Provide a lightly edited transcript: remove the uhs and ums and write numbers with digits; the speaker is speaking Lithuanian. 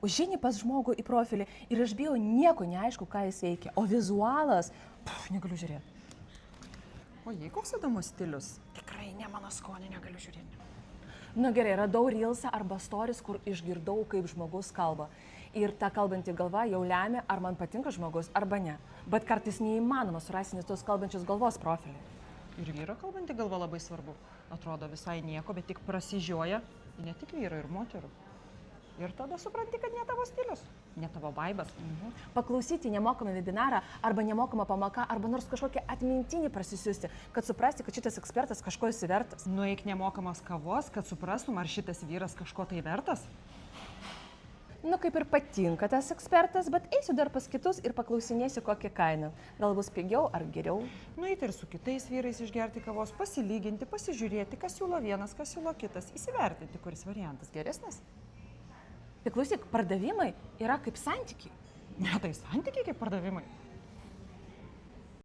užžini pas žmogų į profilį ir aš bijau nieko neaišku, ką jis veikia. O vizualas, negaliu žiūrėti. O jei koks įdomus stilius? Tikrai ne mano skonį, negaliu žiūrėti. Nu gerai, radau reelsą arba stories, kur išgirdau, kaip žmogus kalba. Ir ta kalbanti galva jau lemia, ar man patinka žmogus arba ne. Bet kartais neįmanoma surasti tos kalbančios galvos profilį. Ir vyro kalbanti galva labai svarbu. Atrodo visai nieko, bet tik prasižioja. Ne tik vyro ir moterų. Ir tada supranti, kad ne tavo stilius, ne tavo vaibas. Paklausyti nemokamą webinarą arba nemokamą pamoką arba nors kažkokį atmintinį prasisiųsti, kad suprasti, kad šitas ekspertas kažko įsivertas. Nueik nemokamos kavos, kad suprastum, ar šitas vyras kažko tai vertas. Nu kaip ir patinka tas ekspertas, bet eisiu dar pas kitus ir paklausinėsiu kokią kainą. Gal bus pigiau ar geriau. Nueiti ir su kitais vyrais išgerti kavos, pasilyginti, pasižiūrėti, kas siūlo vienas, kas siūlo kitas, įsivertinti, kuris variantas geresnis. Tai klausyk, pardavimai yra kaip santykiai. Ne, tai santykiai kaip pardavimai.